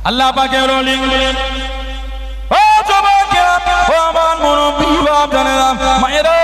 আল্লাহ পাকের ওলি ও যুবকেরা ও আমার মুরব্বি বাপ জানেরা মায়েরা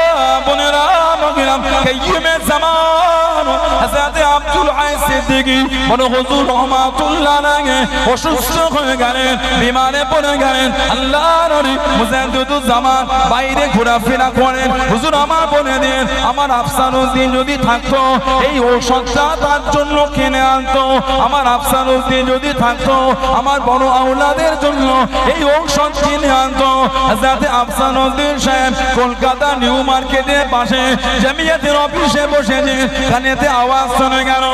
বোনেরা মগিরাম কাইয়িমে জামান হযরত আব্দুল হাই সিদ্দিকী বড় হুজুর রহমাতুল্লাহ আলাইহি অসুস্থ হয়ে গেলেন, বিমারে পড়ে গেলেন। আল্লাহর নবী মুজাদ্দিদুজ জামান বাইরে ঘোরাফেরা করেন। হুজুর আমার বলে দেন, আমার আফসানুদ্দিন যদি থাকতো এই ঔষধটা তার জন্য কিনে আনতো। আমার আফসানুদ্দিন যদি থাকতো আমার বড় আওলাদের জন্য এই ঔষধ কিনে আনতো। হযরত আফসানুদ্দিন সাহেব কলকাতা নিউ মার্কেটের পাশে জামিয়াতের অফিসে বসেছে, কানেতে আওয়াজ শুনে গেল,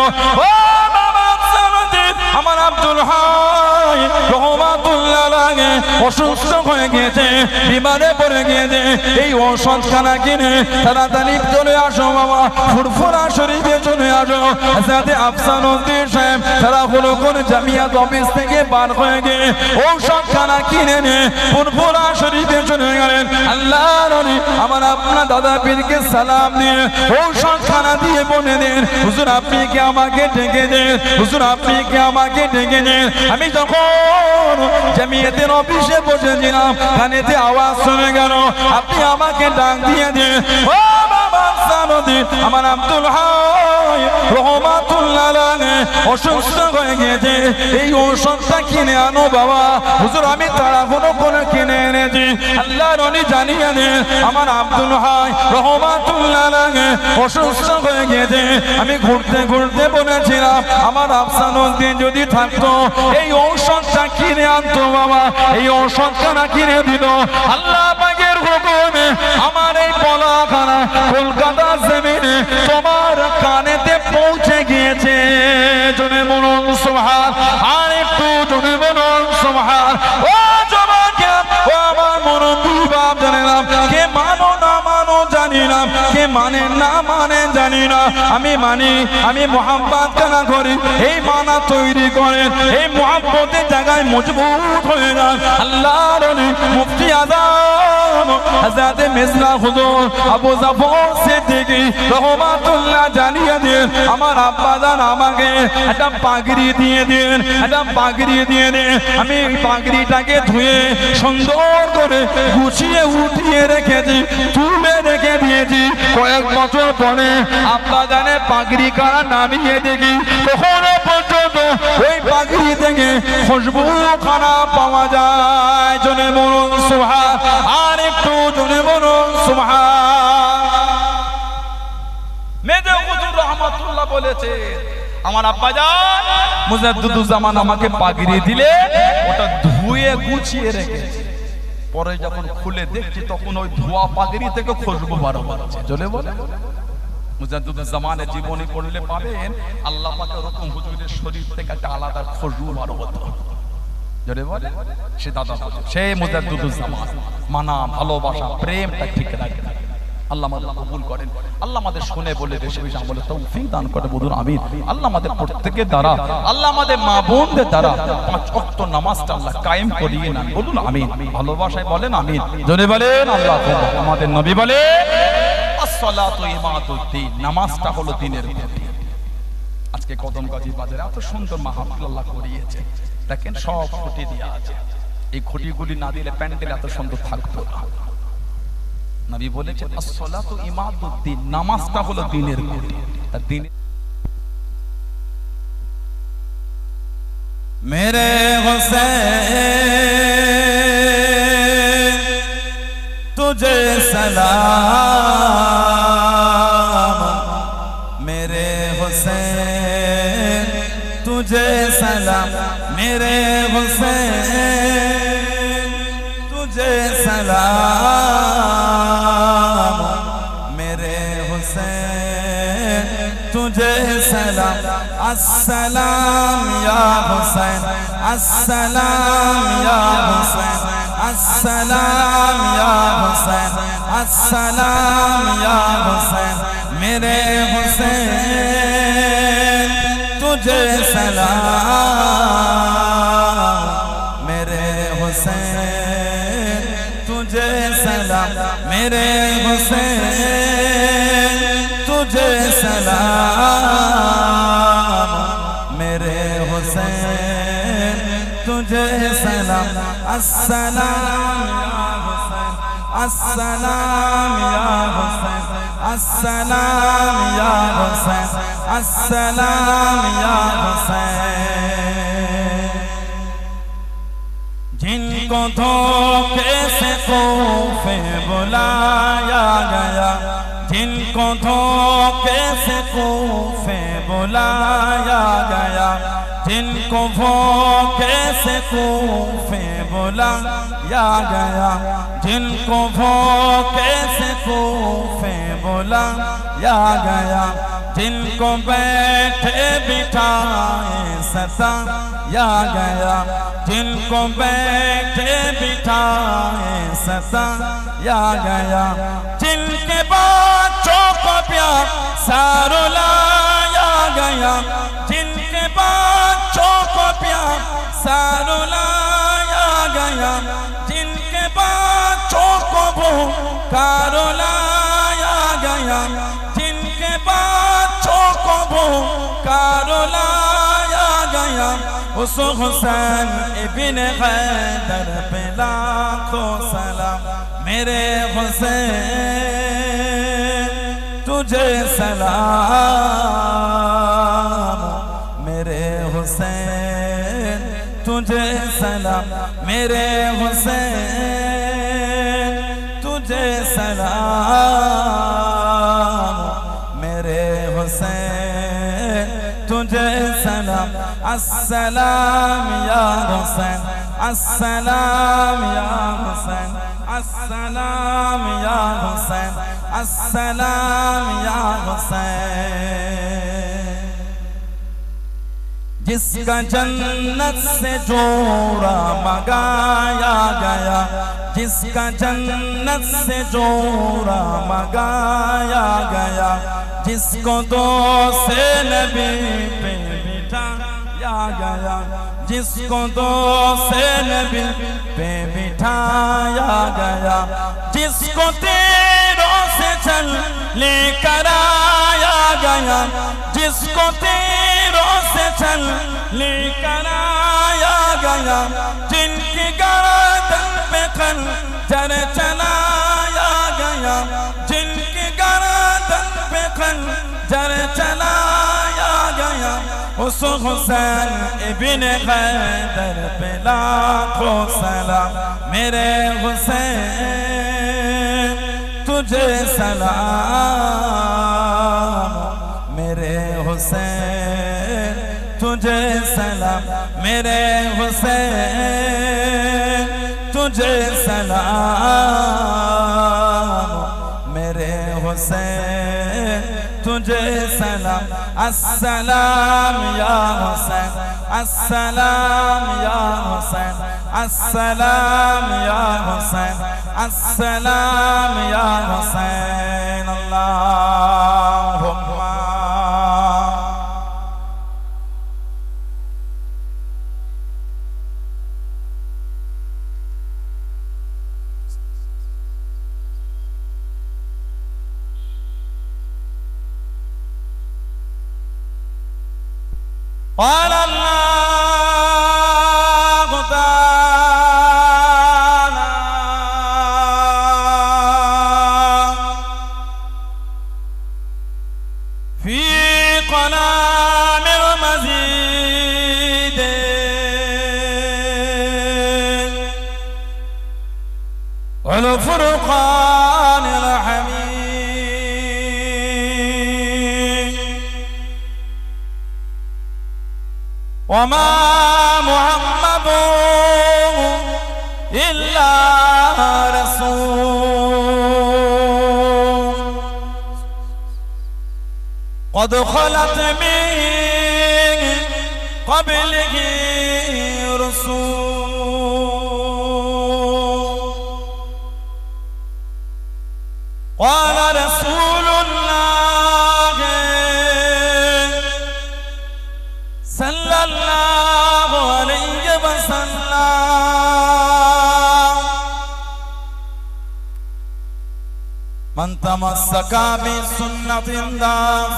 ও বাবা আফসানুদ্দিন, আমার আব্দুল হাই রহমাতুল্লাহ আলাইহি অসুস্থ হয়ে গিয়েছে, বিমারে পড়ে গিয়েছে, এই ঔষধখানা কিনে তাড়াতাড়ি চলে আসো বাবা, ফুরফুরা শরীফে চলে আসো। হযরত আফসানুদ্দিন সাহেব তারা হলো কোন জামিয়াত অফিস থেকে বার হয়ে গিয়ে ঔষধখানা কিনে নিয়ে ফুরফুরা শরীফে চলে গেলেন। আল্লাহর নবী আমার আপনার দাদা পীরকে সালাম দিয়ে ঔষধখানা দিয়ে বলে দেন, হুজুর আপনি কি আমাকে ডেকে দেন, হুজুর আপনি কি আমাকে ডেকে দেন। আমি যখন জামিয়াতের অফিসে বসেছিলাম কানেতে আওয়াজ শুনে গেল, আপনি আমাকে ডাক দিয়ে দেন, ও বাবা আফসানুদ্দিন, আমার আব্দুল হাই রহমাতুল্লাহ আলাইহি অসুস্থ হয়ে গিয়েছে, এই ঔষধটা কিনে আনো বাবা। হুজুর আমি তাড়াহুড়ো করে কিনে এনেছি। আল্লাহর নবী জানিয়ে দেন, আমার আব্দুল হাই রহমাতুল্লাহ আলাইহি অসুস্থ হয়ে গিয়েছে, আমি ঘুরতে ঘুরতে বলেছিলাম আমার আফসানুদ্দিন যদি থাকতো এই ঔষধটা কিনে আনতো বাবা, এই ঔষধখানা কিনে দিল। আল্লাহ পাকের হুকুমে আমার এই পলাখানা কলকাতা জমিনে তোমার কানেতে পৌঁছে গিয়েছে। জনে বলুন সুবহান, আর একটু জনে বলুন সুবহান। ও জবাকে ও আমার মুরব্বি বাপ জানেন, কে মানো না মানো জানি না, কে মানে না মানে জানি না, আমি মানি, আমি মুহাব্বত কেনা করি, এই মানা তৈরি করেন, এই মুহাব্বতের জায়গায় মজবুত হয়ে যান। আল্লাহর নবী মুফতি আযম হযরত মিসলা হুজুর আবু জাফর সিদ্দিকী রহমাতুল্লাহ জানিয়ে দেন, আমার আব্বা জান আমাকে একটা পাগড়ি দিয়ে দেন, একটা পাগড়ি দিয়ে দেন। আমি এই পাগড়িটাকে ধুয়ে সুন্দর করে গুছিয়ে উঠিয়ে রেখেছি, তুলে রেখে দিয়েছি। কয়েক বছর পরে আব্বা জানের পাগড়ি কারা নামিয়ে দেখি, কখনো পর্যন্ত ওই পাগড়ি থেকে খুশবু খানা পাওয়া যায়। জনে বলুন সুবহান, আর একটু জনে বলুন সুবহান। মেজে হুজুর রহমাতুল্লাহ বলেছে, আমার আব্বা জান মুজাদ্দিদুজ জামান আমাকে পাগড়ি দিলে ওটা ধুয়ে গুছিয়ে রেখেছে, পরে যখন খুলে দেখছি তখন ওই ধোয়া পাগড়ি থেকে খুশবু বার হচ্ছে। চলে বলে মুজাদ্দিদুজ জামানের জীবনী পড়লে পাবেন আল্লাহ পাক এরকম হুজুরের শরীর থেকে একটা আলাদা খুশবু বার হতো। জোরে বলে সে দাদা সে মুজাদ্দিদুজ জামান, মানা ভালোবাসা প্রেমটা ঠিক রাখে। আল্লাহ আমাদের কবুল করেন, আল্লাহ আমাদের শুনে বলে বেশি বেশি আমলে তৌফিক দান করে, বলুন আমিন। আল্লাহ আমাদের প্রত্যেকের দ্বারা, আল্লাহ আমাদের মা বোনদের দ্বারা 5 ওয়াক্ত নামাজটা আল্লাহ কায়েম করিয়ে নেন, বলুন আমিন। ভালোবাসায় বলেন আমিন, জোরে বলেন আল্লাহ। আমাদের নবী বলে আসসালাতু ইমাতুদ্দিন, নামাজটা হলো দ্বীনের ভিত্তি। আজকে কদমগাজী বাজারে এত সুন্দর মাহফিল আল্লাহ করিয়েছে, দেখেন সব খুঁটি দেয়া আছে, এই খুঁটিগুলি না দিলে প্যান্ডেল এত সুন্দর থাকতো না। নবী বলেছেন আসসালাতু ইমাদুদ্দিন, নামাজটা হলো দ্বীনের খুঁটি। তার দ্বীন মেরে হুসैन तुझे सलाम, मेरे हुसैन तुझे सलाम, मेरे हुसैन तुझे सलाम, मेरे हुसैन तुझे सलाम। अस्सलाम या हुसैन, अस्सलाम या हुसैन, अस्सलाम या हुसैन, अस्सलाम या हुसैन, मेरे हुसैन तुझे सलाम, मेरे हुसैन तुझे सलाम, मेरे हुसैन तुझे सलाम, मेरे हुसैन तुझे सलाम अस्सलाम या हुसैन अस्सलाम या हुसैन अस्सलाम या हुसैन अस्सलाम या हुसैन। जिनको धोखे से कूफे बुलाया गया, जिनको धोखे से कूफे बुलाया गया, जिनको धोखे से कूफे बुलाया गया, जिनको धोखे से कूफे बुलाया गया, जिनको बैठे बिठाए सताया गया, जिनको बैठे बिठाए सताया गया, जिनके बच्चों को प्यार सारुलाया गया, जिनके बच्चों को प्यार सारुलाया गया, जिनके बच्चों को भूखा रुलाया गया, जिनके बच्चों को भूखा रुलाया गया, उस हुसैन इब्न हैदर पे लाखों सलाम। मेरे हुसैन तुझे सलाम, मेरे हुसैन तुझे सलाम, मेरे हुसैन तुझे सलाम, मेरे हुसैन तुझे सलाम। अस्सलाम या हुसैन अस्सलाम या हुसैन अस्सलाम या हुसैन अस्सलाम या हुसैन। जिसका जन्नत से जोड़ा मंगाया गया, जिसका जन्नत से जोड़ा मंगाया गया, जिसको दो से नबी पे बिठाया गया, जिसको दो से नबी पे बिठाया गया, जिसको तीरों से चल लेकर आया गया, जिसको तीरों से चल लेकर आया गया, जिनकी गर्दन पे खंजर चलाया गया, जिनकी गर्दन पे खंजर चलाया गया, उस हुसैन इब्न हैदर पे लाखों सलाम। मेरे हुसैन तुझे सलाम, मेरे हुसैन तुझे सलाम, मेरे हुसैन तुझे सलाम, मेरे हुसैन तुझे सलाम। अस्सलाम या हुसैन अस्सलाम या हुसैन अस्सलाम या हुसैन अस्सलाम या हुसैन। अल्लाहुम्मा قال الله تعالى في كلام المزيد والفرقان الحميد وما محمد إلا رسول قد خلت من قبله رسول قال رسول الله صلى الله عليه وسلم من تمسك بسنة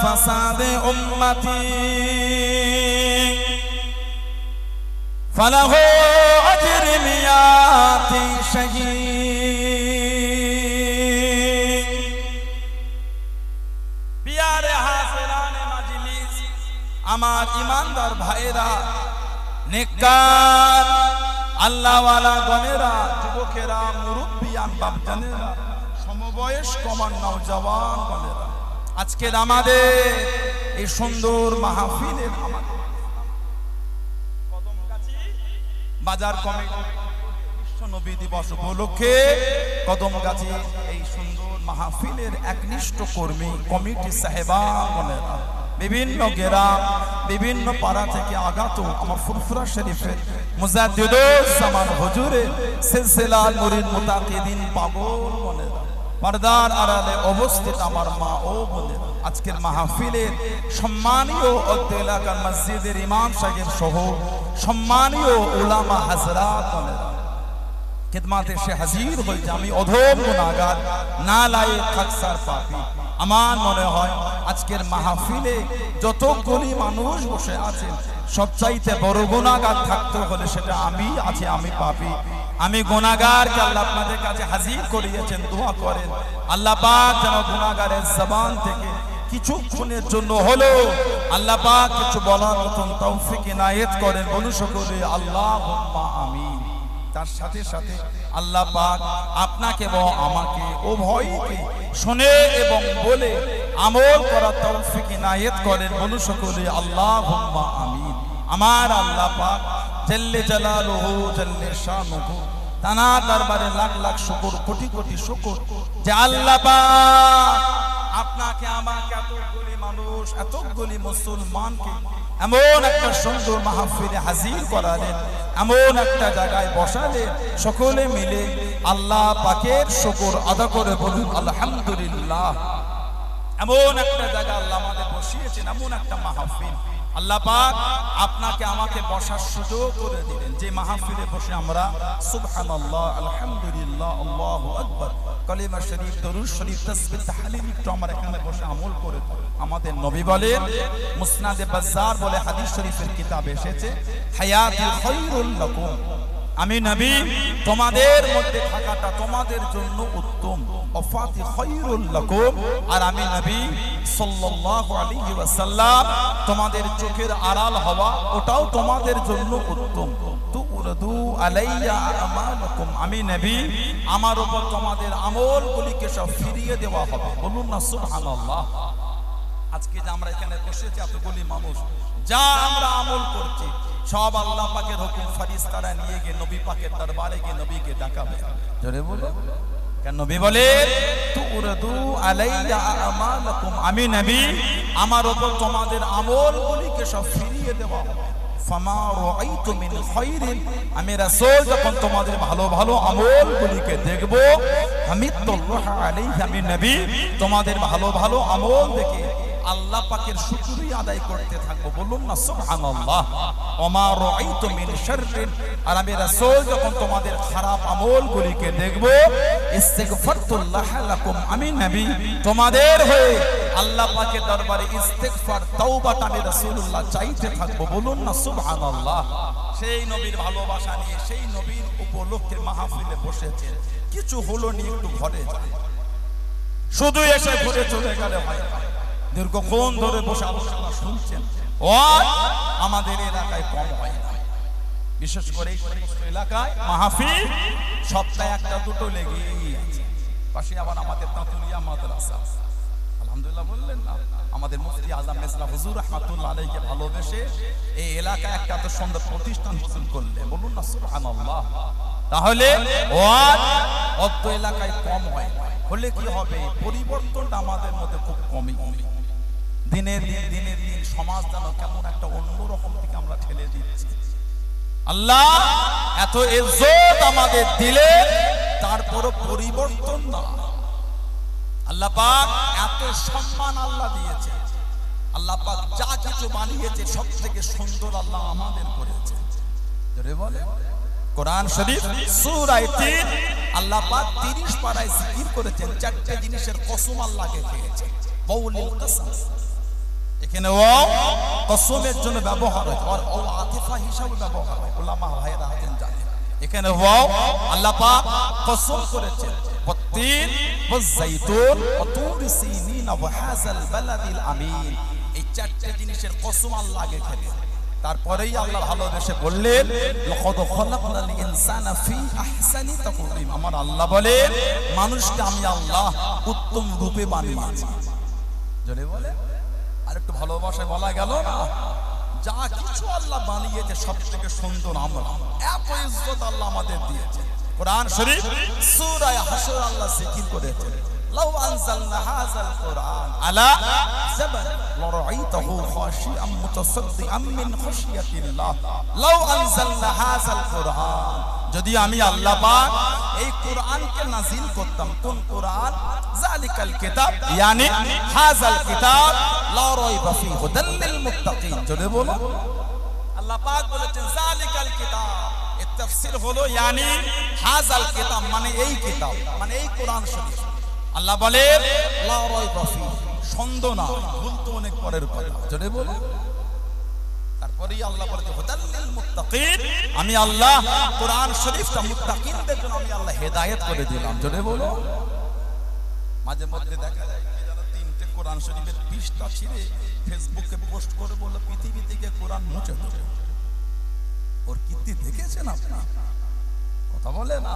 فساد أمتي فله أجر مئات شهيد প্যারে হাজিরানে মাজলিস আমার ঈমানদার ভাইরা নেককার আল্লাহওয়ালা গণেরা যুবকেরা মুরব্বিয়ান বাপজানেরা সমবয়স্ক নওজওয়ান গণেরা আজকের আমাদের এই সুন্দর মাহফিলের কদমগাছি বাজার কমিটি বিশ্ব নবী দিবস উপলক্ষে কদমগাছি এই সুন্দর মাহফিলের একনিষ্ঠ কর্মী কমিটি সাহেবাগণেরা বিভিন্ন গ্রাম বিভিন্ন পাড়া থেকে আগত আমার ফুরফুরা শরীফের মুজাদ্দিদুজ্জামান হুজুরের সিলসিলা মুরিদ মুতাকিদিন পাগল গণেরা পর্দার আড়ালে অবস্থিত আমার মা ও বোনেরা আজকের মাহফিলের সম্মানীয় অত্র এলাকার মসজিদের ইমাম সাহেব সহ সম্মানীয় উলামা হাজরাত গণেরা খিদমাতে এসে হাজির হয়েছে আমি অধম গুনাহগার নালায়েক খাকসার পাপী আমার মনে হয় আজকের মাহফিলে যতগুলি মানুষ বসে আছেন সবচাইতে বড় গুনাহগার থাকতে হলে সেটা আমি আছি আমি পাপী আমি গুনাহগারকে আল্লাহ আপনাদের কাছে হাজির করিয়েছেন দোয়া করেন আল্লাহ পাক যেন গুনাহগারের জবান থেকে কিছুক্ষণের জন্য হলো আল্লাহ পাক কিছু বলার মতন তৌফিক ইনায়েত করেন বলুন সকলে আল্লাহুম্মা আমিন তার সাথে সাথে আল্লাহ পাক আপনাকে এবং আমাকে উভয়কে শুনে এবং বলে আমল করার তৌফিক ইনায়েত করেন বলুন সকলে আল্লাহুম্মা আমিন আমার আল্লাহ পাক জাল্লে জালালুহু জাল্লে শানুহু তানার দরবারে লাখ লাখ শুকর কোটি কোটি শুকর যে আল্লাহ পাক আপনাকে আমাকে এতগুলি মানুষ এতগুলি মুসলমানকে এমন একটা সুন্দর মাহফিলে হাজির করালেন এমন একটা জায়গায় বসালেন সকলে মিলে আল্লাহ পাকের শুকর আদা করে বলুন আলহামদুলিল্লাহ এমন একটা জায়গা আল্লাহ আমাদের বসিয়েছেন এমন একটা মাহফিল আল্লাহ পাক আপনাকে আমাকে বসার সুযোগ করে দিলেন যে মাহফিলে বসে আমরা সুবহানাল্লাহ আলহামদুলিল্লাহ আল্লাহু আকবার কালিমা শরীফ দরুদ শরীফ তাসবিহ তাহলিল একটু আমরা এখানে বসে আমল করে আমাদের নবী বলেন মুসনাদে বাজ্জার বলে হাদিস শরীফের কিতাবে এসেছে হায়াতি খায়রুল লাকুম আমি নবী তোমাদের মধ্যে থাকাটা তোমাদের জন্য উত্তম ওয়াফাতি খায়রুল লাকুম আর আমি নবী সাল্লাল্লাহু আলাইহি ওয়াসাল্লাম তোমাদের চোখের আড়াল হওয়া ওটাও তোমাদের জন্য উত্তম তুরদু আলাইয়া আমালাকুম আমি নবী আমার উপর তোমাদের আমলগুলিকে সব ফিরিয়ে দেওয়া হবে বলুন না সুবহানাল্লাহ আজকে যে আমরা এখানে বসেছি এতগুলি মানুষ যা আমরা আমল করছি সব আল্লাহ পাকের হুকুম ফেরেশতারা নিয়ে গিয়ে নবী পাকের দরবারে গিয়ে নবীকে ডাকাবে জোরে বলো কেন নবী বলে তুরদু আলাইয়া আমালাকুম আমি নবী আমার উপর তোমাদের আমলগুলিকে সব ফিরিয়ে দেওয়া হবে ফামা রাআইতু মিন খায়রিন আমি রাসূল যখন তোমাদের ভালো ভালো আমলগুলিকে দেখব হামিদুল্লাহ আলাইহি আমি নবী তোমাদের ভালো ভালো আমল দেখে আল্লাহ পাকের শুকরিয়া আদায় করতে থাকবো বলুন না সুবহানাল্লাহ ওমা রাআইতু মিন শাররিন আর আমি রাসূল যখন তোমাদের খারাপ আমলগুলিকে দেখব ইস্তিগফারতুল্লাহ লাকুম আমি নবী তোমাদের হয়ে আল্লাহ পাকের দরবারে ইস্তিগফার তওবাটা আমি রাসূলুল্লাহ চাইতে থাকবো বলুন না সুবহানাল্লাহ সেই নবীর ভালোবাসা নিয়ে সেই নবীর উপলক্ষে মাহফিলে বসেছেন কিছু হলো নি একটু ঘরে যায় শুধু এসে ঘুরে চলে গেলে হয় দীর্ঘক্ষণ ধরে বসে আলোচনা শুনছেন ও আমাদের এলাকায় কম হয় না বিশেষ করে এলাকায় মাহফিল সপ্তাহে একটা দুটো লেগেই আছে পাশে আবার আমাদের তাতুলিয়া মাদ্রাসা আলহামদুলিল্লাহ বললেন না আমাদের মুফতি আজম মেজলা হুজুর রাহমাতুল্লাহ আলাইহিকে ভালোবেসে এই এলাকায় একটা এত সুন্দর প্রতিষ্ঠান শুরু করলে বলুন না সুবহানাল্লাহ তাহলে ও অত এলাকায় কম হয় না হলে কি হবে পরিবর্তনটা আমাদের মধ্যে খুব কমই দিনের দিন সমাজ যেন কেমন একটা অন্যরকম দিকে আমরা ঠেলে দিচ্ছি আল্লাহ এত ইজ্জত আমাদের দিলে তারপরও পরিবর্তন না আল্লাহ পাক এত সম্মান আল্লাহ দিয়েছে আল্লাহ পাক যা কিছু বানিয়েছে সবথেকে সুন্দর আল্লাহ আমাদের করেছে জোরে বলে কোরআন শরীফ সূরা 3 আল্লাহ পাক 30 পারায় জিকির করেছেন চারটি জিনিসের কসম আল্লাহকে খেয়েছে বাউলিল কসম এখানে ওয়াও কসমের জন্য ব্যবহার হয় আর ও আতিফা হিসাবে ব্যবহার হয় উলামা ভাইরা জানেন এখানে ওয়াও আল্লাহ পাক কসম করেছেন والتين والزيتون وطور سينين وهذا البلد الامين এই চারটি জিনিসের কসম আল্লাহ আগে খেলেন তারপরেই আল্লাহ ভালোবেসে বললেন লাকাদ খালাকনাল ইনসানা ফি আহসানি তাকওয়িম আমার আল্লাহ বলেন মানুষকে আমি আল্লাহ উত্তম রূপে বানিয়েছি জোরে বলে আর একটু ভালোবাসায় বলা গেল না যা কিছু আল্লাহ বানিয়েছে সবথেকে সুন্দর আমরা এত ইজ্জত আল্লাহ আমাদের দিয়েছে কুরআন শরীফ সূরা হাশর আল্লাহ জিকির করেছেন লাউ আনজালনা হাযাল কুরআন আলা জাবাল লারাইতাহু খাশিআম মুতাসাদ্দিআম মিন খাশিয়াতিল্লাহ লাউ আনজালনা হাযাল কুরআন যদি আমি আল্লাহ পাক এই কুরআনকে নাযিল করতাম কোন কুরআন যালিকাল কিতাব yani হাযাল কিতাব লা রাইবা ফি হুদাল লিল মুত্তাকিন যদি বলো আল্লাহ পাক বলেছেন যালিকাল কিতাব এর তাফসীর হলো yani হাযাল কিতাব মানে এই কিতাব মানে এই কোরআন শরীফ আল্লাহ বলেন লা রাইবা ফি সন্দেহ না ভুল তো অনেক পরের কথা যদি বলো তারপরেই আল্লাহ বলেছে হুদাল লিল মুত্তাকিন আমি আল্লাহ কোরআন শরীফটা মুত্তাকিনদের জন্য আমি আল্লাহ হেদায়েত করে দিলাম জোরে বলো মাঝে মধ্যে দেখা যায় কি জানো তিনটে কোরআন শরীফের পৃষ্ঠা ছিঁড়ে ফেসবুকে পোস্ট করে বলে পৃথিবী থেকে কোরআন মুছে দেবে ওর কীর্তি দেখেছেন আপনারা কথা বলে না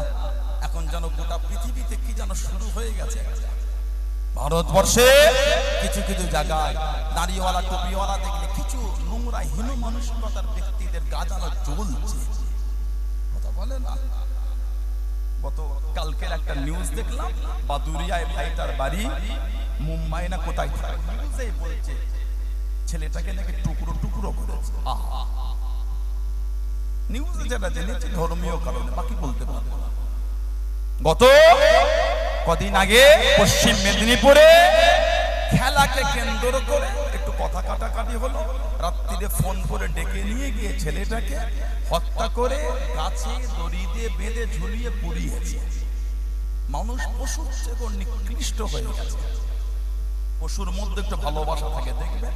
এখন যেন গোটা পৃথিবীতে কি যেন শুরু হয়ে গেছে ভারতবর্ষে কিছু কিছু জায়গায় দাড়িওয়ালা টুপিওয়ালা দেখলে কিছু নোংরা হীন মানসিকতার ব্যক্তিদের গাজানো চলছে কথা বলে না গত কালকের একটা নিউজ দেখলাম বাদুরিয়ায় ভাইটার বাড়ি মুম্বাই না কোথায় নিউজে বলছে ছেলেটাকে নাকি টুকরো টুকরো করেছে নিউজে যেটা জেনেছি ধর্মীয় কারণে বাকি বলতে পারবো না গত কদিন আগে পশ্চিম মেদিনীপুরে খেলাকে কেন্দ্র করে একটু কথা কাটাকাটি হলো রাত্রিরে ফোন করে ডেকে নিয়ে গিয়ে ছেলেটাকে হত্যা করে গাছে দড়ি দিয়ে বেঁধে ঝুলিয়ে পুড়িয়েছে মানুষ পশুর চেয়ে নিকৃষ্ট হয়ে গেছে পশুর মধ্যে একটু ভালোবাসা থাকে দেখবে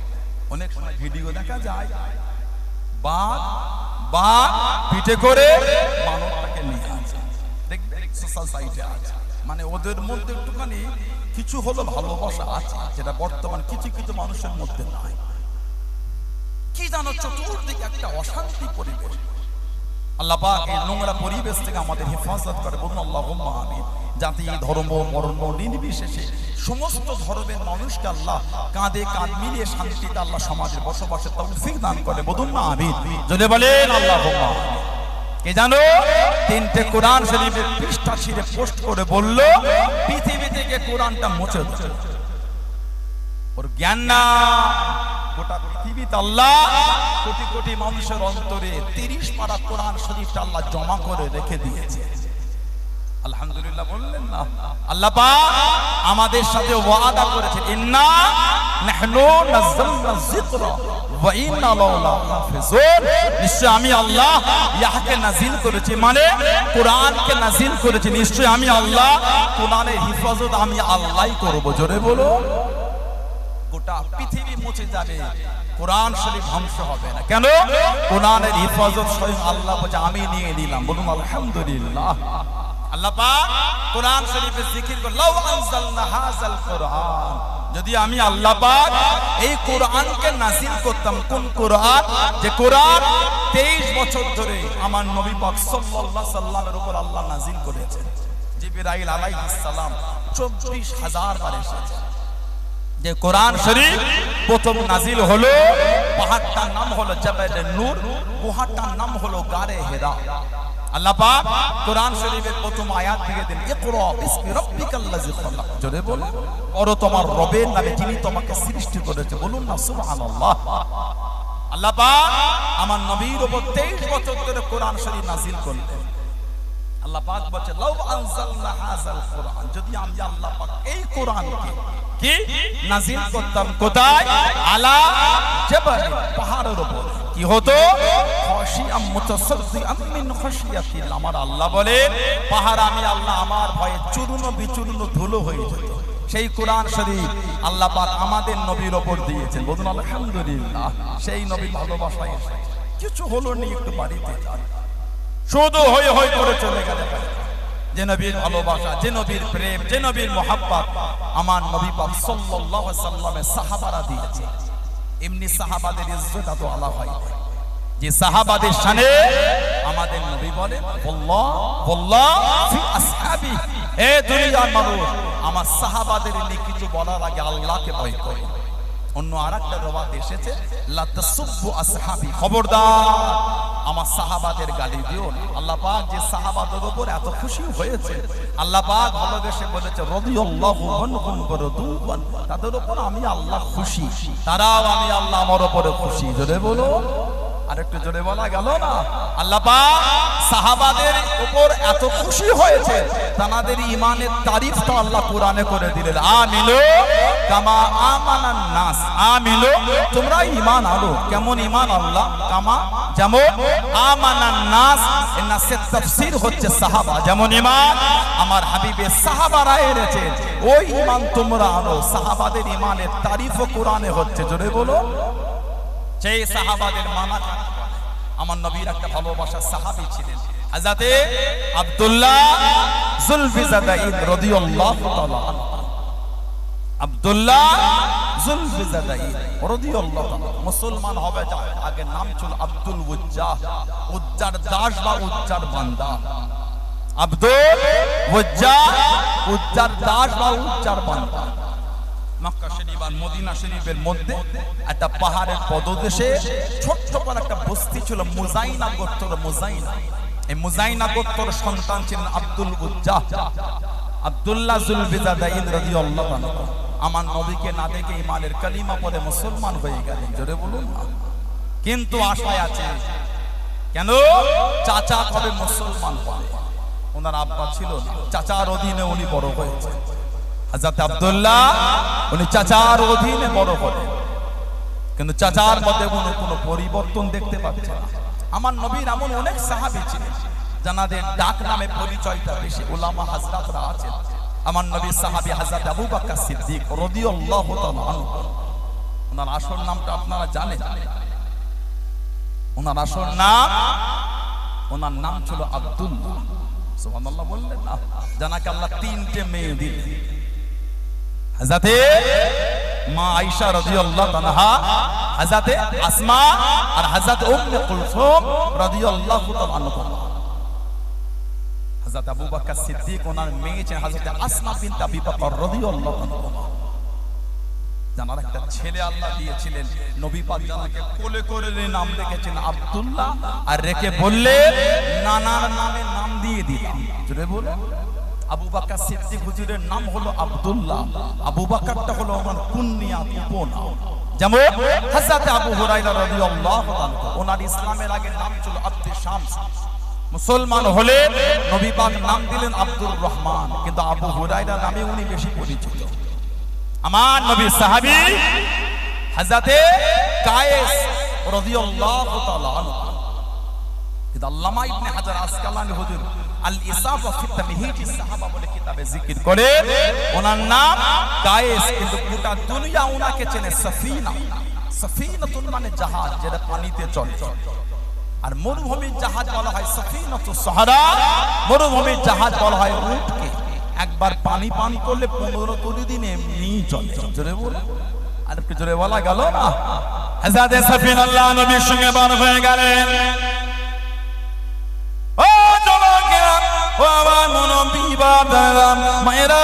অনেক সময় ভিডিও দেখা যায় বাঘ পিঠে করে মানবটাকে নিয়ে আসে দেখবে সোশ্যাল সাইটে আছে মানে ওদের মধ্যে একটুখানি কিছু হলো ভালোবাসা আছে যেটা বর্তমান কিছু কিছু মানুষের মধ্যে নাই কি জানো চতুর্দিকে একটা অশান্তি পরিবেশ আল্লাহ পাক এই নোংরা পরিবেশ থেকে আমাদের হেফাজত করে বলুন আল্লাহুম্মা আমিন জাতি ধর্ম বর্ণ নির্বিশেষে সমস্ত ধর্মের মানুষকে আল্লাহ কাঁধে কাঁধ মিলিয়ে শান্তিতে আল্লাহ সমাজে বসবাসের তৌফিক দান করে বলুন না আমিন যদি বলেন আল্লাহুম্মা আমিন কে জানো তিনটে কোরআন শরীফের পৃষ্ঠা ছিঁড়ে পোস্ট করে বলল পৃথিবী থেকে কোরআনটা মুছে দিতে ওর জ্ঞান না গোটা পৃথিবীতে আল্লাহ কোটি কোটি মানুষের অন্তরে 30 পারা কোরআন শরীফটা আল্লাহ জমা করে রেখে দিয়েছে আলহামদুলিল্লাহ বললেন না আল্লাহ পাক আমাদের সাথে ওয়াদা করেছেন ইন্না নাহনু নাযালনা যিকরা ওয়া ইন্না লাহু লাহাফিজুন নিশ্চয় আমি আল্লাহ ইহাকে নাযিল করেছি মানে কোরআনকে নাযিল করেছি নিশ্চয় আমি আল্লাহ কোরআনের হিফাজত আমি আল্লাহই করব জোরে বলো গোটা পৃথিবী মুছে যাবে কোরআন শরীফ ধ্বংস হবে না কেন কোরআনের হিফাজত স্বয়ং আল্লাহ বলে আমি নিয়ে নিলাম বলুন আলহামদুলিল্লাহ আল্লাহ পাক কোরআন শরীফে জিকির করে লাউ আনজালনা হাযাল কুরআন যদি আমি আল্লাহ পাক এই কোরআনকে নাযিল করতাম কোন কোরআন যে কোরআন 23 বছর ধরে আমার নবী পাক সাল্লাল্লাহু আলাইহি সাল্লামের উপর আল্লাহ নাযিল করেছেন জিবরাইল আলাইহিস সালাম 24000 বার এসেছে যে কোরআন শরীফ প্রথম নাযিল হলো পাহাড়টার নাম হলো জাবালে নূর গুহাটার নাম হলো গারে হেরা আল্লাহ পাক কোরআন শরীফের প্রথম আয়াত থেকে দেন ইকরা বিসমি রাব্বিকাল্লাযী খালাক জোরে বলো পড়ো তোমার রবের নামে যিনি তোমাকে সৃষ্টি করেছে বলুন না সুবহানাল্লাহ আল্লাহ পাক আমার নবীর উপর 23 বছর ধরে কোরআন শরীফ নাযিল করলেন আল্লাহ পাক বলেন লাউ আনজালনা হাযাল কুরআন যদি আমি আল্লাহ পাক এই কোরআনকে কি নাযিল করতাম কোথায় আলা জাবাল পাহাড়ের উপর কি হতো খাশিয়াম মুতাসাদ্দিআম মিন খাশিয়াতিল্লাহ আমার আল্লাহ বলেন পাহাড় আমি আল্লাহ আমার ভয়ে চূর্ণ বিচূর্ণ ধুলো হয়ে যেত সেই কোরআন শরীফ আল্লাহ পাক আমাদের নবীর ওপর দিয়েছেন, বলুন আলহামদুলিল্লাহ। সেই নবীর ভালোবাসায় কিছু হলো নি, একটু বাড়িতে যান, শুধু হই হই করে চলে গেলে। যে নবীর ভালোবাসা, যে নবীর প্রেম, যে নবীর মোহাব্বত আমার নবী পাক সাল্লাল্লাহু আলাইহি ওয়াসাল্লামের সাহাবারা দিয়েছে। এমনি সাহাবাদের ইজ্জত এত আলা হয় যে সাহাবাদের শানে আমাদের নবী বলেন আল্লাহ ফি আসহাবি, এ দুনিয়ার মানুষ আমার সাহাবাদের নিয়ে কিছু বলার আগে আল্লাহকে ভয় করে। অন্য আরেকটা রওয়াত এসেছে লা তাসুব্বু আসহাবি, খবরদার আমার সাহাবাদের গালি দিও না। আল্লাহ পাক যে সাহাবাদের উপর এত খুশি হয়েছে, আল্লাহ পাক ভালোবেসে বলেছে রাদিয়াল্লাহু আনহুম ওয়া রাদুয়ান, তাদের উপর আমি আল্লাহ খুশি, তারাও আমি আল্লাহ আমার উপরে খুশি। জোরে বলো, আরেকটু জোরে বলা গেল না? আল্লাহ পাক সাহাবাদের উপর এত খুশি হয়েছে, তাদের ঈমানের তারিফটা আল্লাহ কোরআনে করে দিলেন, আমিনু কামা আমানান নাস, আমিনু তোমরা ঈমান আনো। কেমন ঈমান আল্লাহ? কামা, যেমন আমানান নাস, এর নাসের তাফসীর হচ্ছে সাহাবা, যেমন ঈমান আমার হাবিবের সাহাবারা এনেছে ওই ঈমান তোমরা আনো। সাহাবাদের ঈমানের তারিফও কোরআনে হচ্ছে, জোরে বলো। সেই সাহাবাদের মানা আমার নবীর একটা ভালোবাসার সাহাবী ছিলেন হযরতে আব্দুল্লাহ যুলফিজাদাইন রাদিয়াল্লাহু তাআলা আনহু। আব্দুল্লাহ যুলফিজাদাইন রাদিয়াল্লাহু তাআলা মুসলমান হবে যার আগে নাম ছিল আব্দুল উজ্জাহ, উজ্জার দাস বা উজ্জার বান্দা। আব্দুল উজ্জাহ, উজ্জার দাস বা উজ্জার বান্দা। মক্কা শরীফ আর মদিনা শরীফের মধ্যে একটা পাহাড়ের পদদেশে ছোট্ট করে একটা বস্তি ছিল, মুজাইনা গোত্র। মুজাইনা, এই মুজাইনা গোত্রের সন্তান ছিলেন আব্দুল উজ্জাহ। আব্দুল্লাহ যুলফিজাদাইন রাদিয়াল্লাহু আনহু আমার নবীকে না দেখে ঈমানের কালিমা পড়ে মুসলমান হয়ে গেলেন, জোরে বলুন না। কিন্তু আশায় আছে, কেন? চাচা কবে মুসলমান হবে, ওনার আব্বা ছিল না, চাচার অধীনে উনি বড় হয়েছে। হযরত আব্দুল্লাহ উনি চাচার অধীনে বড় হলেন, কিন্তু চাচার মধ্যে কোনো পরিবর্তন দেখতে পাচ্ছে না। আমার নবীর এমন অনেক সাহাবী ছিলেন যাদের ডাক নামে পরিচয়টা বেশি, উলামা হযরতরা আছেন। আমার নবীর সাহাবী হযরত আবু বকর সিদ্দিক রাদিয়াল্লাহু তাআলা আনহু, ওনার আসল নামটা আপনারা জানেন? ওনার আসল নাম, ওনার নাম ছিল আব্দুল্লাহ। সুবহানাল্লাহ বললেন না? জানাকে আল্লাহ তিনটে মেয়ে দিলেন, হযরতে মা আয়েশা রাদিয়াল্লাহু আনহা, হযরতে আসমা আর হযরত উম্মে কুলসুম রাদিয়াল্লাহু তাআলা আনহা। হযরত আবু বকর সিদ্দিক ওনার মেয়ে ছিলেন হযরতে আসমা বিনত আবি বকর রাদিয়াল্লাহু আনহা। জানার একটা ছেলে আল্লাহ দিয়েছিলেন, নবী পাক জানাকে কোলে করে নাম রেখেছেন আব্দুল্লাহ, আর রেখে বললেন নানার নামে নাম দিয়ে দিলাম। জোরে বলো। আবু বকর সিদ্দিক হুজুরের নাম হলো আব্দুল্লাহ, আবু বকরটা হলো ওনার কুনিয়া, উপনাম। যেমন হযরত আবু হুরায়রা রাদিয়াল্লাহু আনহু ওনার ইসলামের আগে নাম ছিল আব্দুল শামস, মুসলমান হলে নবী পাক নাম দিলেন আব্দুর রহমান, কিন্তু আবু হুরায়রা নামে উনি বেশি পরিচিত। আমার নবীর সাহাবী হযরতে কায়েস রাদিয়াল্লাহু তাআলা আনহু, কিন্তু আল্লামা ইবনে হাজার আসকালানী হুজুর আল ইসাফা ফি তামহিদিস সাহাবা বলে কিতাবে জিকির করে ওনার নাম কায়েস, কিন্তু গোটা দুনিয়া ওনাকে চেনে সফিনা। সফিনাতুন মানে জাহাজ যেটা পানিতে চলে, আর মরুভূমির জাহাজ বলা হয় সফিনাতুস সাহারা, মরুভূমির জাহাজ বলা হয় উটকে। একবার পানি পান করলে 15-20 দিন এমনি চলে। জোরে বলে, আর একটু জোরে বলা গেল না? হযরত সফিনা আল্লাহ নবীর সঙ্গে বার হয়ে গেলেন। ও যুবকেরা, ও আমার মুনব্বী বাবারা, মায়েরা,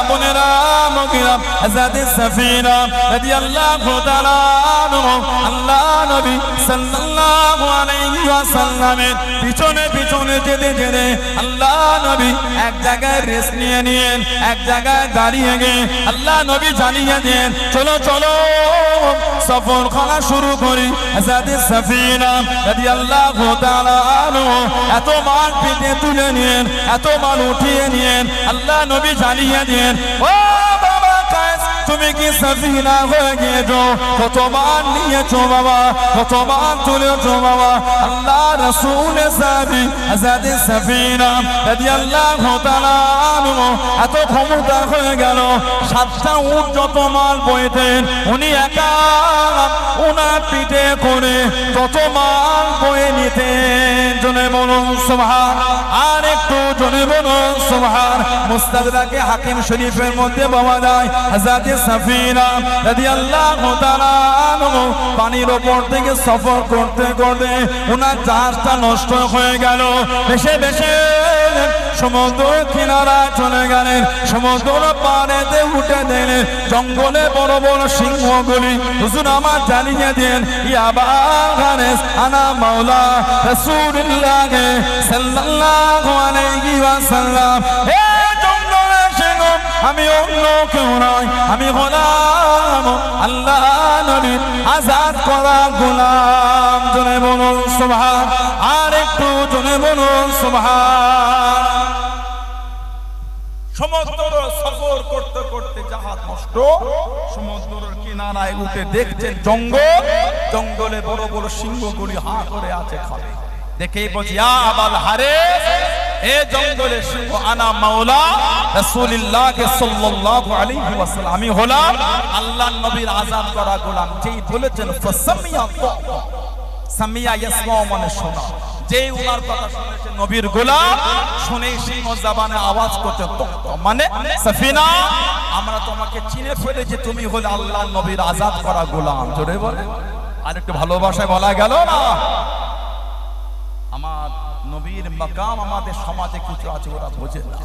বোনেরা, মগিরা, হযরত সফিনা রাদিয়াল্লাহু তাআলা আনহু আল্লাহ নবী সাল্লাল্লাহু আলাইহি ওয়াসাল্লামের পিছনে পিছনে যেতে যেতে আল্লাহ নবী এক জায়গায় রেস্ট নিয়ে এক জায়গায় দাঁড়িয়ে গিয়ে আল্লাহ নবী জানিয়ে দেন, চলো চলো সফর করা শুরু করি। হযরত সফিনা রাদিয়াল্লাহু তাআলা আনহু এত মাল পিঠে তুলে নিয়ে, এত মাল উঠিয়ে নিয়ে আল্লাহ নবী জানিয়ে দেন, ও বাবা কায়েস, তুমি কি সাফিনা হয়ে গিয়েছো? কতবার নিয়েছো বাবা, কতবার তুলেছো বাবা। আল্লাহ রাসূলের সাহাবী হযরত সাফিনা রাদিয়াল্লাহু তাআলা আনহু এত ক্ষমতা হয়ে গেল, 7টা উট যত মাল বইতেন উনি একা ওনার পিঠে করে তত মাল বয়ে নিতেন। জনে বলুন সুবহান, আর একটু জনে বলুন সুবহান। মুস্তাদরাকে হাকিম শরীফের মধ্যে পাওয়া যায় হযরত সাফিনা রাদিয়াল্লাহু তাআলা আনহু পানির উপর থেকে সফর করতে করতে ওনার জাহাজটা নষ্ট হয়ে গেল। ভেসে ভেসে সমুদ্র কিনারায় চলে গেলেন, সমুদ্র পাড়েতে উঠে দিলেন। জঙ্গলে বড় বড় সিংহগুলি হুজুর আমার জানিয়ে দেন, ইয়া বাগানেস আনা মাওলা রাসূলুল্লাহ সাল্লাল্লাহু আলাইহি ওয়াসাল্লাম। হে জঙ্গলের সিংহ, আমি অন্য কেউ নয়, আমি গোলাম, আল্লাহ নবীর আজাদ করা গোলাম। জনে বলুন সুবহান, আর একটু জনে বলুন সুবহান। সমুদ্র সফর করতে করতে জাহাজ নষ্ট, সমুদ্রের কিনারায় উঠে দেখছেন জঙ্গল, জঙ্গলে বড় বড় সিংহগুলি হা করে আছে খাবে। দেখেই বলছি, ইয়া আবাল হারিস, এ জঙ্গলের সিংহ আনা মাওলা রাসূলুল্লাহ সাল্লাল্লাহু আলাইহি ওয়াসাল্লাম, আমি হলাম আল্লাহর নবীর আযাদ করা গোলাম। যেই বলেছেন ফাসামিয়া, সামিয়া ইয়াসমাউ মানে শোনা, যেই উনার কথা শুনেছে নবীর গোলাম, শুনেই সিংহ জবানে আওয়াজ করতে মানে সাফিনা, আমরা তোমাকে চিনে ফেলেছি, তুমি হলে আল্লাহর নবীর আযাদ করা গোলাম। জোরে বলে, আর একটু ভালোবাসায় বলা গেল না। আমার নবীর মাকাম আমাদের সমাজে কিছু আছে ওরা বোঝে না।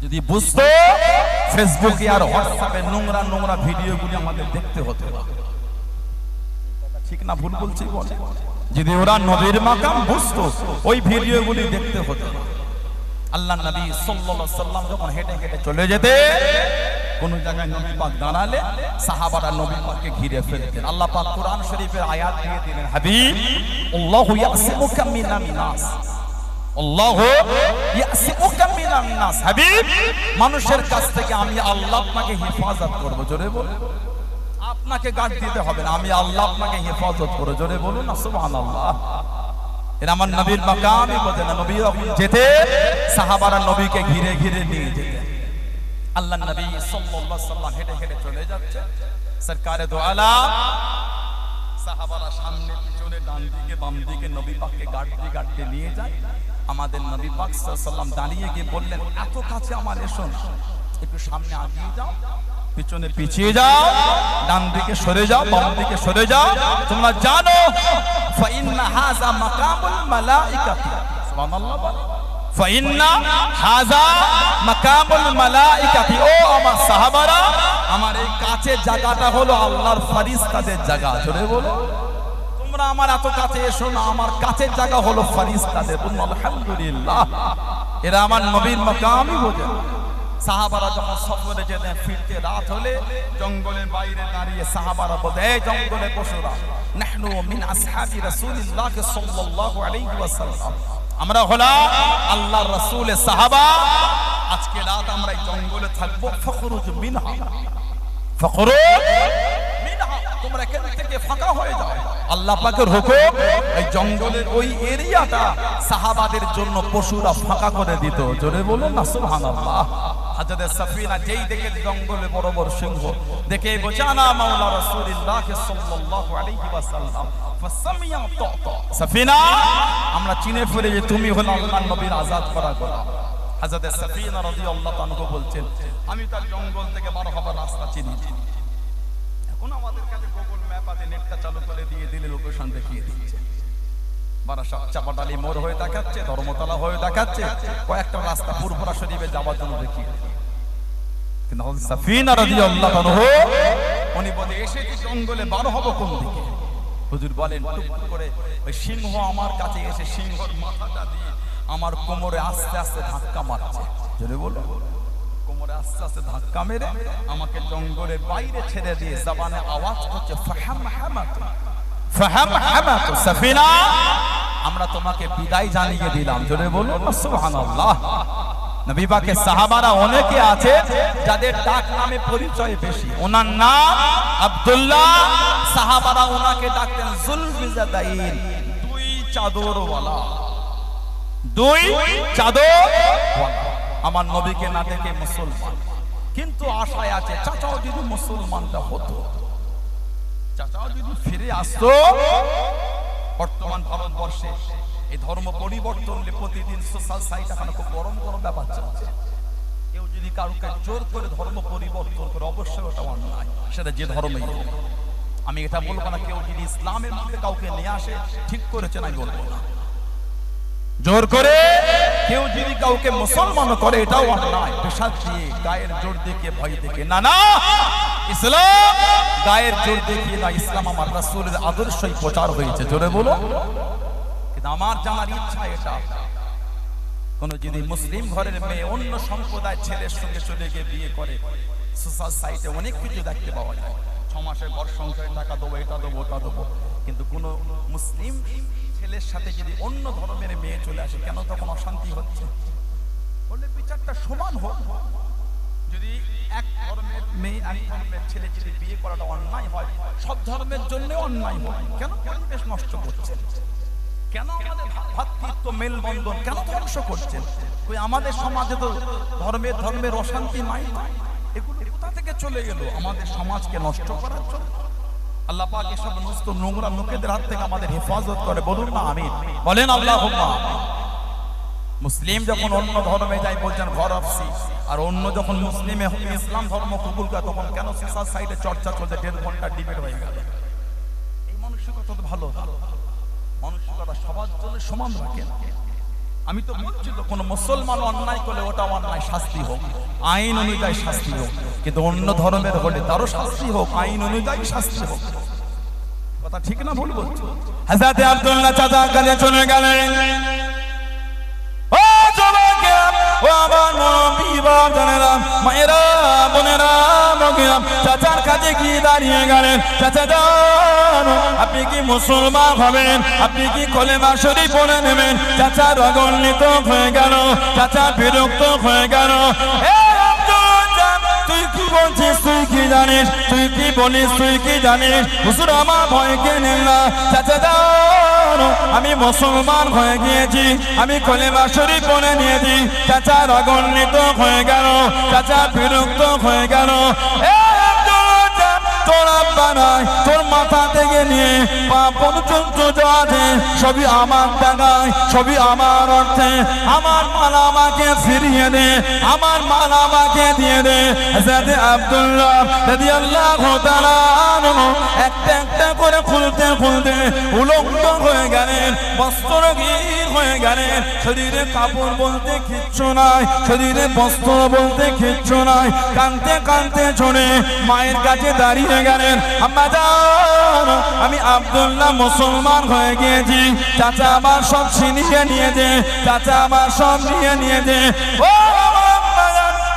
যদি বুঝতো, ফেসবুকে আর হোয়াটসঅ্যাপে নোংরা নোংরা ভিডিওগুলি আমাদের দেখতে হতো না। ঠিক না ভুল বলছি? বলে যদি ওরা নবীর মাকাম বুঝতো, ওই ভিডিওগুলি দেখতে হতো না। আল্লাহ নবী সাল্লাল্লাহু আলাইহি সাল্লাম যখন হেঁটে হেঁটে চলে যেতে, কোন জায়গায় নবী পাক দাঁড়ালে সাহাবারা নবী পাককে ঘিরে ফেলতেন। আল্লাহ পাক কোরআন শরীফের আয়াত দিয়ে দিলেন, হাবিব আল্লাহু ইয়াসিমুকা মিনান নাস, আল্লাহু ইয়াসিমুকা মিনান নাস। হাবিব, মানুষের কাছ থেকে আমি আল্লাহ আপনাকে হেফাজত করব। জোরে বলুন, আপনাকে গার্ড দিতে হবে না, আমি আল্লাহ আপনাকে হেফাজত করব। জোরে বলুন না সুবহানাল্লাহ। এর আমার নবীর মাকামই বোঝে না। নবী যেতে সাহাবারা নবীকে ঘিরে ঘিরে নিয়ে যেতেন। আল্লাহ নবী সাল্লাল্লাহু আলাইহি ওয়াসাল্লাম হেঁটে হেঁটে চলে যাচ্ছে, সরকারে দো আলাম সাহাবারা সামনে পিছনে ডান দিকে বাম দিকে নবী পাককে গাড়তে নিয়ে যায়। আমাদের নবী পাক সাল্লাল্লাহু আলাইহি ওয়াসাল্লাম দাঁড়িয়ে গিয়ে বললেন, এত কাছে আমার এসো না, একটু সামনে আগিয়ে যাও, পিছনে পিছিয়ে যাও, ডান দিকে সরে যাও, বাম দিকে সরে যাও। তোমরা জানো ফাইন্না হাযা মাকামুল মালাইকাতি, সুবহানাল্লাহ, ফাইন্না হাযা মাকামুল মালাইকাতি। ও আমার সাহাবারা, আমার এই কাছের জায়গাটা হলো আল্লাহর ফেরেশতাদের জায়গা। জোরে বলো, তোমরা আমার এত কাছে এসো না, আমার কাছের জায়গা হলো ফেরেশতাদের। বলুন আলহামদুলিল্লাহ। এরা আমার নবীর মাকামই বোঝে। সাহাবারা যখন সফরে যেতেন, ফিরতে রাত হলে জঙ্গলের বাইরে দাঁড়িয়ে সাহাবারা বলতেন, এই জঙ্গলে পশুরা, নাহনু মিন আসহাবি রাসূলিল্লাহ সাল্লাল্লাহু আলাইহি ওয়াসাল্লাম, আমরা হলাম আল্লাহর রাসূলের সাহাবা, আজকে রাত আমরা এই জঙ্গলে থাকবো। ফখরুজ মিনহা, ফখরুজ মিনহা, তোমরা এখান থেকে ফাঁকা হয়ে যাও। আল্লাহ পাকের হুকুম, এই জঙ্গলের ওই এরিয়াটা সাহাবাদের জন্য পশুরা ফাঁকা করে দিত। জোরে বলুন না সুবহানাল্লাহ। হযরত সাফিনা যেই দেখে জঙ্গলে বড় বড় সিংহ দেখে বোঝানা মাওলা রাসূলুল্লাহ সাল্লাল্লাহু আলাইহি ওয়াসাল্লাম, ফাসামিয়া তাতা, সাফিনা আমরা চিনে ফেলে যে তুমি হলো আল্লাহর নবীর আযাদ করা গোলাম। হযরত সাফিনা রাদিয়াল্লাহু আনহা বলছেন, আমি তার জঙ্গল থেকে বার হবার রাস্তা চিনি। এখন আমাদের কাছে গুগল ম্যাপ আছে, নেটটা চালু করে দিয়ে দিলে লোকেশন দেখিয়ে দিচ্ছে। বারাসাত চাপাডালি মোড় হয়ে দেখাচ্ছে, ধর্মতলা হয়ে দেখাচ্ছে, কয়েকটা রাস্তা পুরপুরা শরীফে যাওয়ার জন্য দেখিয়ে। কিন্তু সাফিনা রাদিয়াল্লাহু আনহা উনি বলে, এসেছি জঙ্গলে, বার হব কোন দিকে? হুজুর বলেন, টুক করে ওই সিংহ আমার কাছে এসে সিংহর মাথাটা দিয়ে আমার কোমরে আস্তে আস্তে ধাক্কা মারছে। জোরে বলো, কোমরে আস্তে আস্তে ধাক্কা মেরে আমাকে জঙ্গলের বাইরে ছেড়ে দিয়ে জবানে আওয়াজ করছে, ফাহামহামাতু, ফাহামহামাতু সাফিনা, আমরা তোমাকে বিদায় জানিয়ে দিলাম। জোরে বলুন সুবহানাল্লাহ। নবী পাকের সাহাবারা অনেকে আছে যাদের ডাক নামে পরিচয় বেশি। ওনার নাম আব্দুল্লাহ, সাহাবারা ওনাকে ডাকতেন যুলবিজাদাইন, দুই চাদরওয়ালা, দুই চাদরওয়ালা। আমার নবীকে না দেখে মুসলমান, কিন্তু আশায় আছে চাচাও যদি মুসলমানটা হতো, চাচাও যদি ফিরে আসতো। বর্তমান ভারতবর্ষে এই ধর্ম পরিবর্তন প্রতিদিন সোশ্যাল সাইট এখন খুব গরম গরম ব্যাপার চলছে। কেউ যদি কাউকে জোর করে ধর্ম পরিবর্তন করে অবশ্যই ওটা অন্যায়, সেটা যে ধর্মই হোক। আমি এটা বলবো না কেউ যদি ইসলামের মধ্যে কাউকে নিয়ে আসে ঠিক করেছে না, বলবো না। জোর করে কেউ যদি কাউকে মুসলমান করে এটাও অন্যায়, পেশা দিয়ে গায়ের জোর দেখিয়ে ভয় দেখে না, না ইসলাম গায়ের জোর দেখিয়ে না, ইসলাম আমার রাসূলের আদর্শই প্রচার হয়েছে। জোরে বলো। কিন্তু আমার জানার ইচ্ছা এটা, কোন যদি মুসলিম ঘরের মেয়ে অন্য সম্প্রদায়ের ছেলের সঙ্গে চলে গিয়ে বিয়ে করে, সোশ্যাল সাইটে অনেক কিছু দেখতে পাওয়া যায়, 6 মাসের ঘর সংসারে টাকা দেবো, এটা দেবো, ওটা দেবো। কিন্তু কোন মুসলিম ছেলের সাথে যদি অন্য ধর্মের মেয়ে চলে আসে, কেন তখন অশান্তি হচ্ছে? বলে বিচারটা সমান হোক। যদি এক ধর্মের মেয়ে এক ধর্মের ছেলে যদি বিয়ে করাটা অন্যায় হয়, সব ধর্মের জন্য অন্যায় হয়। কেন পরিবেশ নষ্ট করছেন? কেন আমাদের ভ্রাতৃত্ব মেলবন্ধন কেন ধ্বংস করছেন? ওই আমাদের সমাজে তো ধর্মের অশান্তি নাই, এগুলো কোথা থেকে চলে গেল? আমাদের সমাজকে নষ্ট করার জন্য। আল্লাহ পাক এসব সমস্ত নোংরা লোকেদের হাত থেকে আমাদের হেফাজত করে, বলুন না আমিন, বলেন আল্লাহুম্মা। মুসলিম যখন অন্য ধর্মে যায় বলছেন ঘর অফসি, আর অন্য যখন মুসলিমে ইসলাম ধর্ম কবুল করে তখন কেন সোশ্যাল সাইটে চর্চা চলছে, 1.5 ঘন্টা ডিবেট হয়ে গেল। এই মানসিকতা তো ভালো, মানসিকতা সবার জন্য সমান রাখেন। আমি তো বলছি তো কোন মুসলমান অন্যায় করলে ওটা অন্যায়, শাস্তি হোক, আইন অনুযায়ী শাস্তি হোক। কিন্তু অন্য ধর্মের হলে তারও শাস্তি হোক, আইন অনুযায়ী শাস্তি হোক। কথা ঠিক না ভুল বলছো? হযরত আব্দুল্লাহ চাচা কাছে চলে গেলেন। ও যুবকেরা, ও আমার মুরব্বি বাপ জানেরা, মায়েরা, বোনেরা, মগিরা, চাচার কাছে গিয়ে দাঁড়িয়ে গেলেন। চাচা যান, আপনি কি মুসলমান হবেন? আপনি কি কলেমা শরীফ পড়ে নেবেন? চাচা রাগান্বিত হয়ে গেল, চাচা বিরক্ত হয়ে গেল। তুই কি বলছিস? তুই কি জানিস? তুই কি বলিস? তুই কি জানিস? হুজুর আমার ভয়কে নেন না। চাচা যান, আমি মুসলমান হয়ে গিয়েছি, আমি কলেমা শরীফ পড়ে নিয়েছি। চাচা রাগান্বিত হয়ে গেল, চাচা বিরক্ত হয়ে গেল। তোর আব্বা নাই, তোর মাথা থেকে নিয়ে পা পর্যন্ত যা আছে সবই আমার টাকায়, সবই আমার অর্থে। আমার মাল আমাকে ফিরিয়ে দে, আমার মাল আমাকে দিয়ে দে। হযরত আব্দুল্লাহ রাদিয়াল্লাহু তাআলা একটা একটা করে খুলতে খুলতে উলঙ্গ হয়ে গেলেন, বস্ত্রহীন হয়ে গেলেন। শরীরে কাপড় বলতে কিচ্ছু নাই, শরীরে বস্ত্র বলতে কিচ্ছু নাই। কাঁদতে কাঁদতে চলে মায়ের কাছে দাঁড়িয়ে গেলেন। আম্মা জান, আমি আব্দুল্লাহ মুসলমান হয়ে গিয়েছি। চাচা আমার সব ছিনিয়ে নিয়েছে, চাচা আমার সব নিয়ে নিয়েছে। ও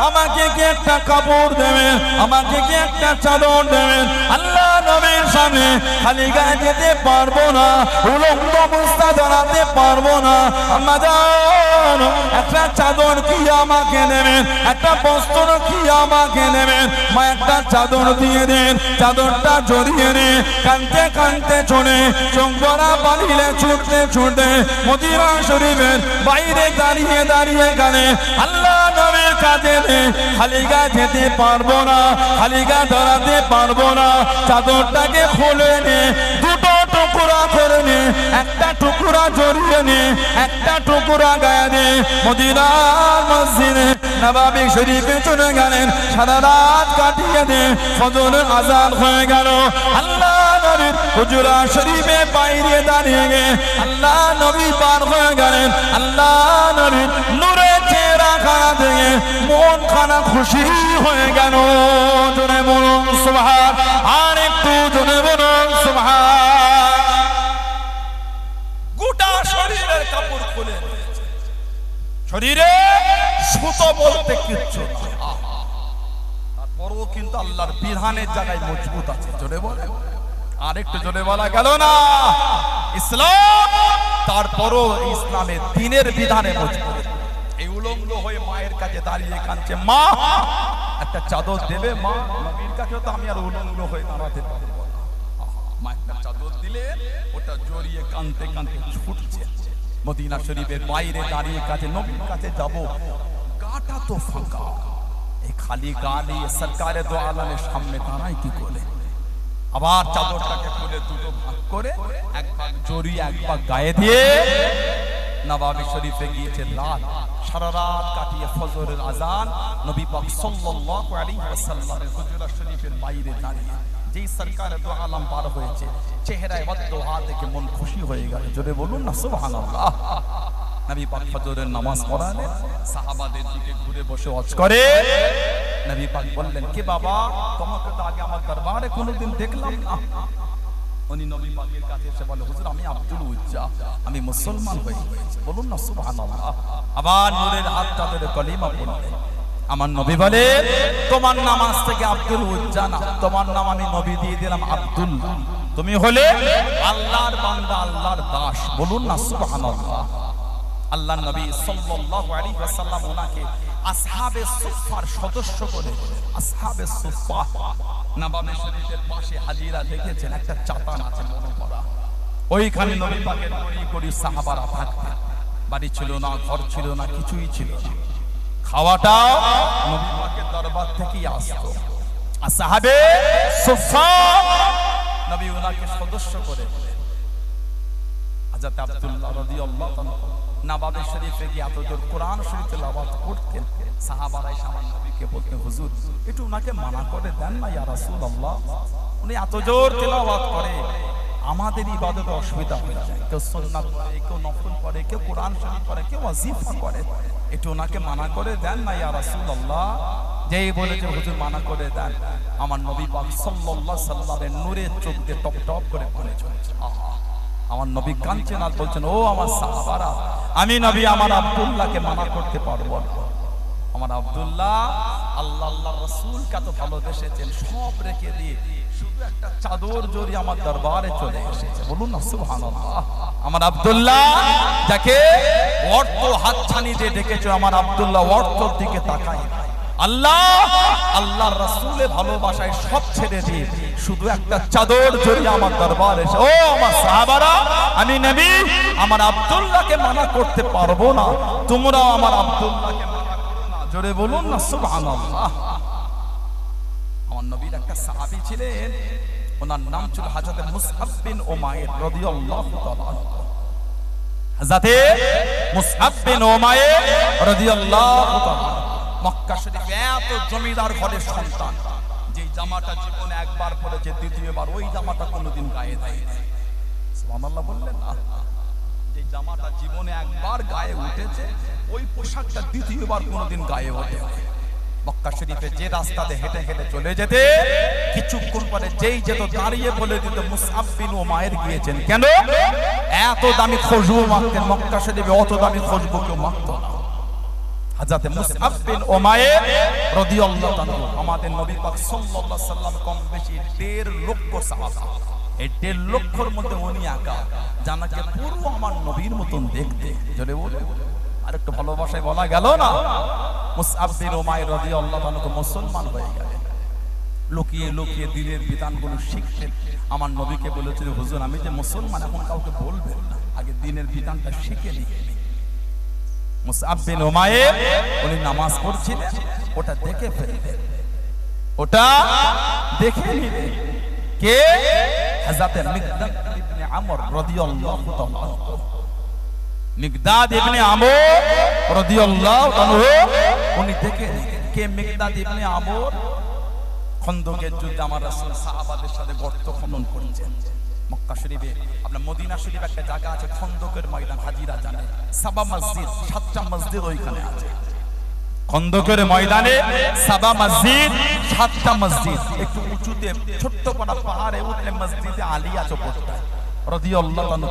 আমাকে কি একটা কাপড় দেবেন? আমাকে কি একটা চাদর দেবেন? আল্লাহ নবীর সামনে খালি গায়ে যেতে পারবো না, উলঙ্গ অবস্থা দাঁড়াতে পারবো না। আম্মা জান, একটা চাদর কি আমাকে দেবেন? একটা বস্ত্র কি আমাকে দেবেন? মা একটা চাদর দিয়ে দেন, চাদরটা জড়িয়ে নে। কাঁদতে কাঁদতে চলে চোখ ভরা পানিলে ছুটতে ছুটতে মদিনা শরীফের বাইরে দাঁড়িয়ে দাঁড়িয়ে গেলে আল্লাহ নবীর কাছে খালি গা যেতে পারবো না, খালি গা দাঁড়াতে পারবো না। চাদরটাকে খুলে নে, দুটো টুকরা করে নে, একটা টুকরা জড়িয়ে নে, একটা টুকরা গায়ে নে। মদিনার মসজিদে নববী শরীফে চলে গেলেন। সারা রাত কাটিয়ে দে, ফজরের আযান হয়ে গেল। আল্লাহ নবীর হুজরা শরীফে বাইরে দাঁড়িয়ে গে আল্লাহ নবী পার হয়ে গেলেন। আল্লাহ নবীর নূরে চেহারা খানা দেখে মন খানা খুশি হয়ে গেল। জোরে বলুন সুবহান, আর একটু জোরে বলুন সুবহান। গোটা শরীরের কাপড় খুলে দিয়েছে, শরীরে সুতো বলতে কিচ্ছু নাই। তারপরও কিন্তু আল্লাহর বিধানের জায়গায় মজবুত আছে। জোরে বলে, আর একটু জোরে বলা গেল না? ইসলাম তারপরও ইসলামের দ্বীনের বিধানে মজবুত। এই উলঙ্গ হয়ে মায়ের কাছে দাঁড়িয়ে কাঁদছে, মা একটা চাদর দেবে মা? নবীর কাছে তো আমি আর উলঙ্গ হয়ে দাঁড়াতে পারবো না। মা একটা চাদর দিলে ওটা জড়িয়ে কাঁদতে কাঁদতে ছুটছে মদিনা শরীফের বাইরে দাঁড়িয়ে কাছে নবীর কাছে যাব, গাটা তো ফাঁকা, এই খালি গা নিয়ে সরকারে দো আলমের সামনে দাঁড়াই কি করে? আবার চাদরটাকে খুলে দুটো ভাগ করে এক ভাগ জড়িয়ে এক ভাগ গায়ে দিয়ে নবাবী শরীফে গিয়েছে রাত, সারা রাত কাটিয়ে ফজরের আজান নবী পাক সাল্লাল্লাহু আলাইহি ওয়াসাল্লামের হুজরা শরীফের বাইরে দাঁড়িয়ে যেই সরকারে দো আলম পার হয়েছে, চেহারায় ওয়াদুহা দেখে মন খুশি হয়ে গেল। জোরে বলুন না সুবহানাল্লাহ। নবী পাক ফজরের নামাজ পড়ালেন, সাহাবাদের দিকে ঘুরে বসে ওয়াজ করে। নবী পাক বললেন, কে বাবা, তোমাকে তো আগে আমার দরবারে কোনোদিন দেখলাম না। উনি নবী পাকের কাছে এসে বলে, হুজুর আমি আব্দুল উজ্জা, আমি মুসলমান হয়ে গেছি। বলুন না সুবহানাল্লাহ। আবার নূরের হাতটা ধরে কলিমা পড়লেন। আমার নবী বলে, তোমার নাম আজ থেকে আব্দুল উজ্জা না, তোমার নাম আমি নবী দিয়ে দিলাম আব্দুল্লাহ। তুমি হলে আল্লাহর বান্দা, আল্লাহর দাস। বলুন না সুবহানাল্লাহ। আল্লাহর নবী সাল্লাল্লাহু আলাইহি ওয়াসাল্লাম ওনাকে আসহাবে সুফফার সদস্য করে, আসহাবে সুফফা নববী শরীফের পাশে হাজিরা দেখেছেন, একটা চাতান আছে মনে করা, ওইখানে নবী পাকের করি করি সাহাবারা থাকতেন। বাড়ি ছিল না, ঘর ছিল না, কিছুই ছিল না, খাওয়াটাও নবী পাকের দরবার থেকেই আসতো। আসহাবে সুফফা নবী ওনাকে সদস্য করে হযরত আব্দুল্লাহ রাদিয়াল্লাহু তাআলা নববী শরীফে গিয়ে এত জোর কোরআন শরীফ তেলাওয়াত করতেন, সাহাবারা এসে আমার নবীকে বলতেন, হুজুর একটু ওনাকে মানা করে দেন না ইয়া রাসূলুল্লাহ, উনি এত জোর তেলাওয়াত করে আমাদের ইবাদতে অসুবিধা হয়ে যায়। কেউ সুন্নাত পড়ে, কেউ নফল পড়ে, কেউ কোরআন শরীফ পড়ে, কেউ ওয়াজিফা করে, একটু ওনাকে মানা করে দেন না ইয়া রাসূলুল্লাহ। যেই বলেছে হুজুর মানা করে দেন, আমার নবী পাক সাল্লাল্লাহু আলাইহি সাল্লামের নূরের চোখ দিয়ে টপ টপ করে পড়ে চলেছে। আমার নবী কাঁদছেন আর বলছেন, ও আমার সাহাবারা, আমি নবী আমার আব্দুল্লাহকে মানা করতে পারবো না। আমার আব্দুল্লাহ আল্লাহ আল্লাহর রাসূলকে এত ভালোবেসেছেন, সব রেখে দিয়ে শুধু একটা চাদর জড়িয়ে আমার দরবারে চলে এসেছে। বলুন না সুবহানাল্লাহ। আমার আব্দুল্লাহ যাকে অর্থ হাতছানি দিয়ে ডেকেছে, আমার আব্দুল্লাহ অর্থের দিকে তাকায় আল্লাহ আল্লাহর রাসূলের ভালোবাসায় সব ছেড়ে দিয়ে শুধু একটা চাদর জড়িয়ে আমার দরবারে এসে, ও আমার সাহাবারা, আমি নবী আমার আব্দুল্লাহকে মানা করতে পারবো না, তোমরাও আমার আব্দুল্লাহকে মানা করো না। জোরে বলুন না সুবহানাল্লাহ। আমার নবীর একটা সাহাবী ছিলেন, ওনার নাম ছিল হযরত মুসআব বিন উমাইর রাদিয়াল্লাহু তাআলা। হযরত মুসআব বিন উমাইর রাদিয়াল্লাহু তাআলা মক্কা শরীফে এত জমিদার ঘরের সন্তান, যে জামাটা জীবনে একবার পরেছে, দ্বিতীয়বার ওই জামাটা কোনোদিন গায়ে দেয়নি। সুবহানাল্লাহ বললেন না? যে জামাটা জীবনে একবার গায়ে উঠেছে, ওই পোশাকটা দ্বিতীয়বার কোনোদিন গায়ে ওঠে। মক্কা শরীফে যে রাস্তাতে হেঁটে হেঁটে চলে যেতে, কিছুক্ষণ পরে যেই যেত দাঁড়িয়ে বলে দিত, মুসআব বিন উমাইর গিয়েছেন। কেন? এত দামি খুশবু মাখতেন, মক্কা শরীফে অত দামি খুশবু কেউ মাখতো না। হযরত মুসআব বিন উমাইর রাদিয়াল্লাহু তাআলা আমাদের নবী পাক সাল্লাল্লাহু আলাইহি সাল্লাম কম বেশি 1.5 লক্ষ সাহাবা, এই 1.5 লক্ষর মধ্যে উনি একা, জানাকে পুরো আমার নবীর মতন দেখতে। জোরে বলে আর একটু ভালোবাসায় বলা গেল না। মুসআব বিন উমাইর রাদিয়াল্লাহু তাআলা মুসলমান হয়ে গেলেন, লুকিয়ে লুকিয়ে দ্বীনের বিধানগুলো শিখতেন। আমার নবীকে বলেছিল, হুজুর আমি যে মুসলমান, এখন কাউকে বলবেন না, আগে দ্বীনের বিধানটা শিখে নিন। মুসআব বিন উমাইর উনি নামাজ পড়ছিলেন, ওটা দেখে ফেললেন, ওটা দেখে নিলেন। কে? হযরত মিকদাদ ইবনে আমর রাদিয়াল্লাহু তাআলা। মিকদাদ ইবনে আমর রাদিয়াল্লাহু তাআলা উনি দেখে নিলেন। কে মিকদাদ ইবনে আমর? খন্দকের যুদ্ধে আমার রাসূল সাহাবাদের সাথে গর্ত খনন করেছেন। মক্কা শরীফে আপনার মদিনা শরীফে একটা জায়গা আছে খন্দকের ময়দান, হাজিরা জানে, সাবা মসজিদ, 7টা মসজিদ ওইখানে আছে। খন্দকের ময়দানে সাবা মসজিদ, 7টা মসজিদ, একটু উঁচুতে ছোট্ট পাড়া পাহাড়ে উঠলে মসজিদে আলী আছে পড়তায় রাদিয়াল্লাহু তাআলা,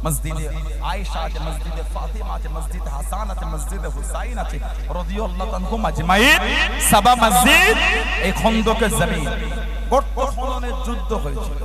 মসজিদে আয়েশা আছে, মসজিদে ফাতিমা আছে, মসজিদে হাসান আছে, মসজিদে হুসাইন আছে রাদিয়াল্লাহু তাআলা মাজমাইন। সাবা মসজিদ এই খন্দকের জমিন, গর্ত খননের যুদ্ধ হয়েছিল।